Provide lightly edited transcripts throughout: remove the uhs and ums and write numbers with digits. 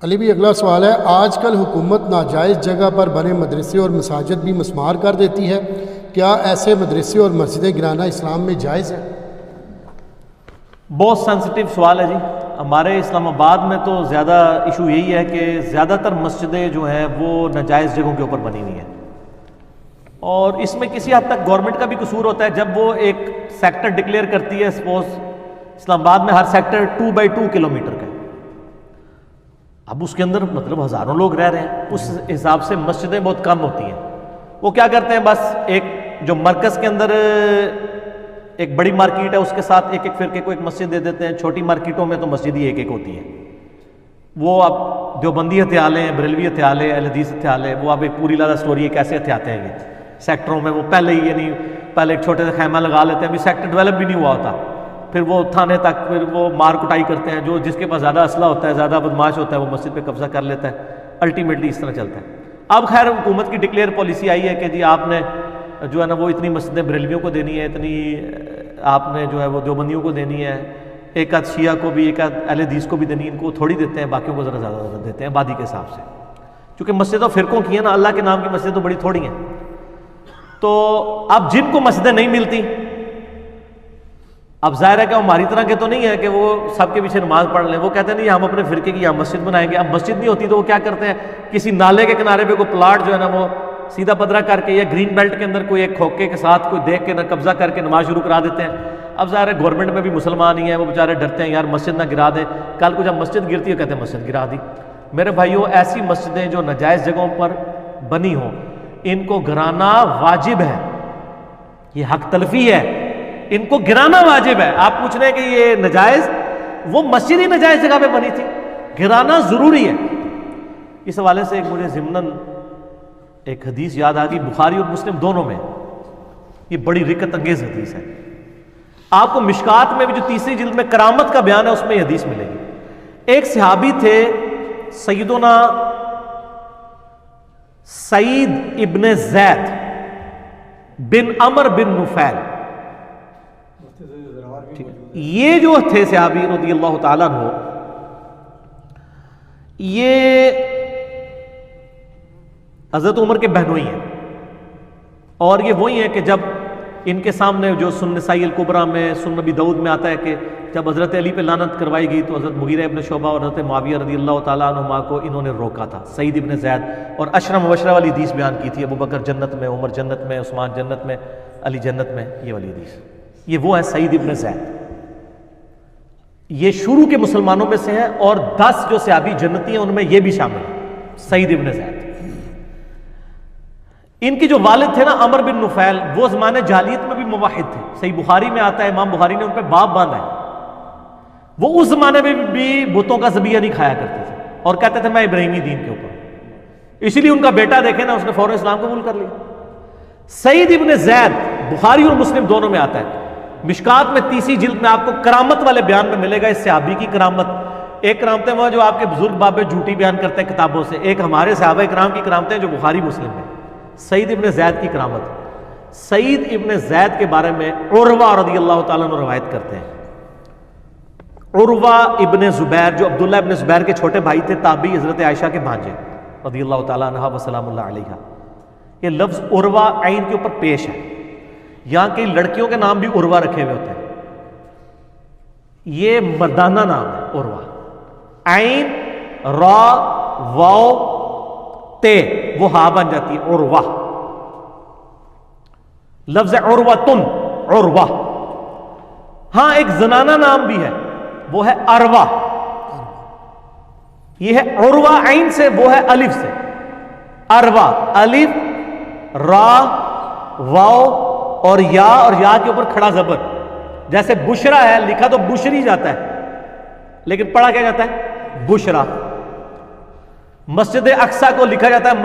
علی بھی اگلا سوال ہے، آج کل حکومت ناجائز جگہ پر بنے مدرسے اور مساجد بھی مسمار کر دیتی ہے، کیا ایسے مدرسے اور مسجدیں گرانا اسلام میں جائز ہے؟ بہت سینسٹیو سوال ہے جی۔ ہمارے اسلام آباد میں تو زیادہ ایشو یہی ہے کہ زیادہ تر مسجدیں جو ہیں وہ ناجائز جگہوں کے اوپر بنی ہوئی ہیں، اور اس میں کسی حد تک گورنمنٹ کا بھی قصور ہوتا ہے جب وہ ایک سیکٹر ڈکلیئر کرتی ہے۔ سپوز اسلام آباد میں ہر سیکٹر 2x2 کلومیٹر کا ہے، اب اس کے اندر مطلب ہزاروں لوگ رہ رہے ہیں، اس حساب سے مسجدیں بہت کم ہوتی ہیں۔ وہ کیا کرتے ہیں، بس ایک جو مرکز کے اندر ایک بڑی مارکیٹ ہے اس کے ساتھ ایک ایک فرقے کو ایک مسجد دے دیتے ہیں، چھوٹی مارکیٹوں میں تو مسجد ہی ایک ایک ہوتی ہے۔ وہ اب دیوبندی ہتھیالے ہیں، بریلوی ہتھیالے، اہل حدیث ہتھیالے، وہ اب ایک پوری لادہ سٹوری ہے کیسے ہتھیاتے ہیں یہ سیکٹروں میں۔ وہ پہلے ہی یعنی پہلے ایک چھوٹے سے خیمہ لگا لیتے ہیں، ابھی سیکٹر ڈیولپ بھی نہیں ہوا ہوتا، پھر وہ تھانے تک پھر وہ مار کٹائی کرتے ہیں، جو جس کے پاس زیادہ اسلحہ ہوتا ہے، زیادہ بدماش ہوتا ہے، وہ مسجد پہ قبضہ کر لیتا ہے، الٹیمیٹلی اس طرح چلتا ہے۔ اب خیر حکومت کی ڈکلیئر پالیسی آئی ہے کہ جی آپ نے جو ہے نا وہ اتنی مسجدیں بریلویوں کو دینی ہے، اتنی آپ نے جو ہے وہ دیوبندیوں کو دینی ہے، ایک آدھ شیعہ کو بھی، ایک آدھ اہل حدیث کو بھی دینی ہے، ان کو تھوڑی دیتے ہیں، باقیوں کو ذرا زیادہ دیتے ہیں آبادی کے حساب سے، چونکہ مسجد تو فرقوں کی ہیں نا، اللہ کے نام کی مسجد تو بڑی تھوڑی ہیں۔ تو اب جن کو مسجدیں نہیں ملتی، اب ظاہر ہے کہ ہماری طرح کے تو نہیں ہے کہ وہ سب کے پیچھے نماز پڑھ لیں، وہ کہتے ہیں نہیں ہم اپنے فرقے کی یہاں مسجد بنائیں گے۔ اب مسجد نہیں ہوتی تو وہ کیا کرتے ہیں، کسی نالے کے کنارے پہ کوئی پلاٹ جو ہے نا وہ سیدھا پدرا کر کے یا گرین بیلٹ کے اندر کوئی ایک کھوکے کے ساتھ کوئی دیکھ کے نہ قبضہ کر کے نماز شروع کرا دیتے ہیں۔ اب ظاہر ہے گورنمنٹ میں بھی مسلمان ہی ہیں، وہ بیچارے ڈرتے ہیں یار مسجد نہ گرا دیں، کل کو جب مسجد گرتی ہے کہتے ہیں مسجد گرا دی۔ میرے بھائیوں، ایسی مسجدیں جو ناجائز جگہوں پر بنی ہوں ان کو گرانا واجب ہے، یہ حق تلفی ہے، ان کو گرانا واجب ہے۔ آپ پوچھ رہے ہیں کہ یہ ناجائز، وہ مسجد ہی ناجائز جگہ پہ بنی تھی، گرانا ضروری ہے۔ اس حوالے سے ایک مجھے ضمناً ایک حدیث یاد آ گئی، بخاری اور مسلم دونوں میں، یہ بڑی رکت انگیز حدیث ہے۔ آپ کو مشکات میں بھی جو تیسری جلد میں کرامت کا بیان ہے اس میں یہ حدیث ملے گی۔ ایک صحابی تھے سیدنا سعید ابن زید بن عمر بن نفیل، یہ جو تھے صحابی رضی اللہ تعالیٰ عنہ، یہ حضرت عمر کے بہنوئی ہیں، اور یہ وہی ہیں کہ جب ان کے سامنے جو سنن نسائی الکبریٰ میں، سنن نبی داؤد میں آتا ہے کہ جب حضرت علی پہ لعنت کروائی گئی تو حضرت مغیرہ ابن شعبہ اور حضرت معاویہ رضی اللہ تعالیٰ عنہما کو انہوں نے روکا تھا، سعید ابن زید، اور عشرہ مبشرہ والی حدیث بیان کی تھی، ابو بکر جنت میں، عمر جنت میں، عثمان جنت میں، علی جنت میں، یہ والی حدیث۔ یہ وہ ہے سعید ابن زید، یہ شروع کے مسلمانوں میں سے ہیں، اور 10 جو صحابی جنتی ہیں ان میں یہ بھی شامل ہیں، سعید ابن زید۔ ان کے جو والد تھے نا عمر بن نفیل، وہ زمانے جاہلیت میں بھی موحد تھے، صحیح بخاری میں آتا ہے، امام بخاری نے ان پہ باب باندھا ہے، وہ اس زمانے میں بھی بتوں کا ذبیحہ نہیں کھایا کرتے تھے، اور کہتے تھے میں ابراہیمی دین کے اوپر، اسی لیے ان کا بیٹا دیکھے نا اس نے فوراً اسلام قبول کر لیا۔ سعید ابن زید بخاری اور مسلم دونوں میں آتا ہے، مشکات میں تیسری جلد میں آپ کو کرامت والے بیان میں ملے گا اس صحابی کی کرامت۔ ایک کرامتیں وہ جو آپ کے بزرگ بابے جھوٹی بیان کرتے ہیں کتابوں سے، ایک ہمارے صحابہ کرام کی کرامتیں جو بخاری مسلم میں۔ سعید ابن زید کی کرامت، سعید ابن زید کے بارے میں عروہ رضی اللہ تعالیٰ عنہ روایت کرتے ہیں۔ عروہ ابن زبیر جو عبداللہ ابن زبیر کے چھوٹے بھائی تھے، تابعی، حضرت عائشہ کے بھانجے رضی اللہ تعالیٰ عنہ وسلام اللہ علیہ۔ یہ لفظ عروہ عین کے اوپر پیش ہے، یہاں کی لڑکیوں کے نام بھی عروہ رکھے ہوئے ہوتے ہیں، یہ مردانہ نام ہے عروہ، عین را واو تے وہ ہا بن جاتی ہے عروہ، لفظ عروۃن عروہ۔ ہاں ایک زنانہ نام بھی ہے، وہ ہے اروہ، یہ ہے عروہ عین سے، وہ ہے الف سے، اروہ، الف را واو اور یا کے اوپر کھڑا زبر، جیسے بشرا ہے لکھا تو بشری جاتا ہے لیکن پڑھا کیا جاتا ہے بشرا۔ مسجد اقصیٰ کو لکھا جاتا ہے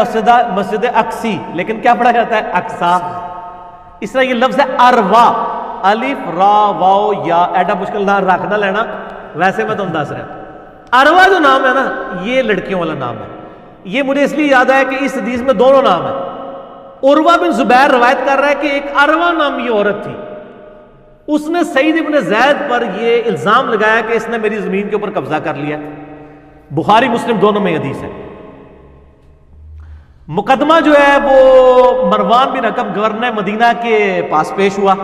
مسجد اقصی لیکن کیا پڑھا جاتا ہے اقصیٰ۔ اس طرح یہ لفظ ہے اروا، الف را واو یا، ایڈا مشکل نہ رکھنا لینا، ویسے میں تم دس رہا۔ اروا جو نام ہے نا یہ لڑکیوں والا نام ہے، یہ مجھے اس لیے یاد آیا کہ اس حدیث میں دونوں نام ہیں۔ عروہ بن زبیر روایت کر رہا ہے کہ ایک اروا نامی عورت تھی، اس نے سعید ابن زید پر یہ الزام لگایا کہ اس نے میری زمین کے اوپر قبضہ کر لیا۔ بخاری مسلم دونوں میں حدیث ہے. مقدمہ جو ہے وہ مروان بن حکم گورنر مدینہ کے پاس پیش ہوا.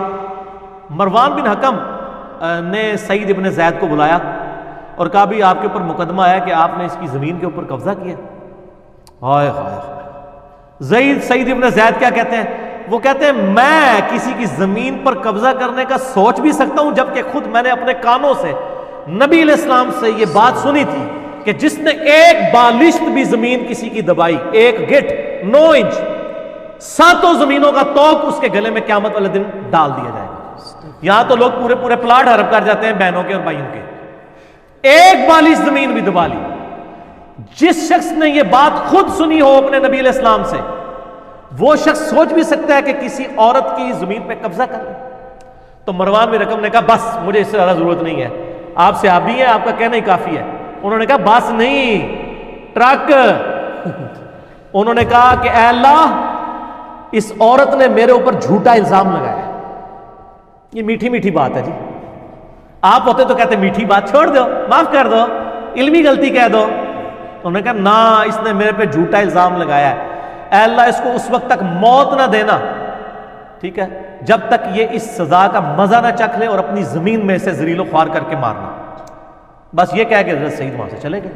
مروان بن حکم نے سعید ابن زید کو بلایا اور کہا بھی آپ کے اوپر مقدمہ آیا کہ آپ نے اس کی زمین کے اوپر قبضہ کیا. ہائے ہائے ہائے. سعید ابن زید کیا کہتے ہیں؟ وہ کہتے ہیں میں کسی کی زمین پر قبضہ کرنے کا سوچ بھی سکتا ہوں جبکہ خود میں نے اپنے کانوں سے نبی علیہ السلام سے یہ بات سنی تھی کہ جس نے ایک بالشت بھی زمین کسی کی دبائی، ایک گٹ 9 انچ، 7 زمینوں کا توق اس کے گلے میں قیامت والے دن ڈال دیا جائے گا. یہاں تو لوگ پورے پورے پلاٹ حرب کر جاتے ہیں بہنوں کے اور بھائیوں کے. ایک بالش زمین بھی دبا لی. جس شخص نے یہ بات خود سنی ہو اپنے نبی علیہ السلام سے، وہ شخص سوچ بھی سکتا ہے کہ کسی عورت کی زمین پہ قبضہ کر لے. تو مروان بن حکم نے کہا بس مجھے اس سے زیادہ ضرورت نہیں ہے، آپ صحابی ہیں، آپ کا کہنا ہی کافی ہے. انہوں نے کہا بس نہیں، ٹرک. انہوں نے کہا کہ اے اللہ، اس عورت نے میرے اوپر جھوٹا الزام لگایا. یہ میٹھی میٹھی بات ہے جی. آپ ہوتے تو کہتے میٹھی بات چھوڑ دو، معاف کر دو، علمی غلطی کہہ دو. انہوں نے کہا نہ، اس نے میرے پہ جھوٹا الزام لگایا ہے. اے اللہ، اس کو اس وقت تک موت نہ دینا، ٹھیک ہے، جب تک یہ اس سزا کا مزہ نہ چکھ لے اور اپنی زمین میں سے زریل و خوار کر کے مارنا. بس یہ کہہ کے حضرت سعید وہاں سے چلے گئے.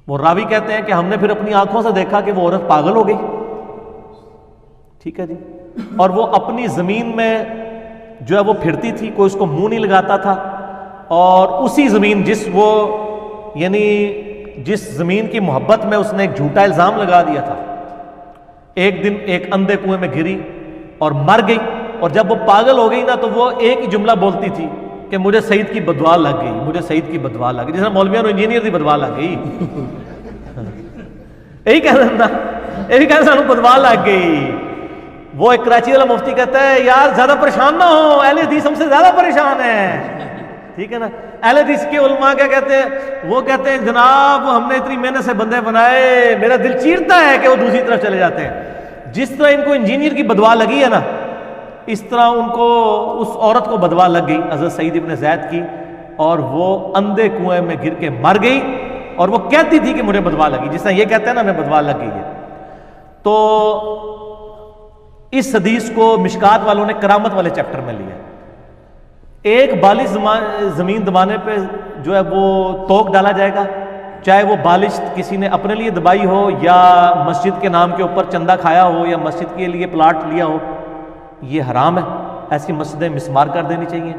وہ راوی کہتے ہیں کہ ہم نے پھر اپنی آنکھوں سے دیکھا کہ وہ عورت پاگل ہو گئی. ٹھیک ہے جی. اور وہ اپنی زمین میں جو ہے وہ پھرتی تھی، کوئی اس کو منہ نہیں لگاتا تھا. اور اسی زمین جس زمین کی محبت میں اس نے ایک جھوٹا الزام لگا دیا تھا، ایک دن ایک اندھے کنویں میں گری اور مر گئی. اور جب وہ پاگل ہو گئی نا تو وہ ایک ہی جملہ بولتی تھی کہ مجھے سعید کی بددعا لگ گئی، مجھے سعید کی بددعا لگ گئی. جیسے مولویوں نے انجینئر کی بددعا لگ گئی. یہی کہنا سانو بددعا لگ گئی. وہ ایک کراچی والا مفتی کہتا ہے یار زیادہ پریشان نہ ہو، اہل حدیث ہم سے زیادہ پریشان ہے. ٹھیک ہے نا. اہل حدیث کے علماء کیا کہتے ہیں؟ وہ کہتے ہیں جناب ہم نے اتنی محنت سے بندے بنائے، میرا دل چیرتا ہے کہ وہ دوسری طرف چلے جاتے ہیں. جس طرح ان کو انجینئر کی بددعا لگی ہے نا، اس طرح ان کو اس عورت کو بددعا لگ گئی حضرت سعید ابن زید کی، اور وہ اندھے کنویں میں گر کے مر گئی. اور وہ کہتی تھی کہ مجھے بددعا لگی، جس طرح یہ کہتے ہیں نا ہمیں بددعا لگ گئی ہے. تو اس حدیث کو مشکات والوں نے کرامت والے چیپٹر میں لیا. ایک بالش زمین دبانے پہ جو ہے وہ توق ڈالا جائے گا، چاہے وہ بالش کسی نے اپنے لیے دبائی ہو یا مسجد کے نام کے اوپر چندہ کھایا ہو یا مسجد کے لیے پلاٹ لیا ہو. یہ حرام ہے. ایسی مسجدیں مسمار کر دینی چاہیے.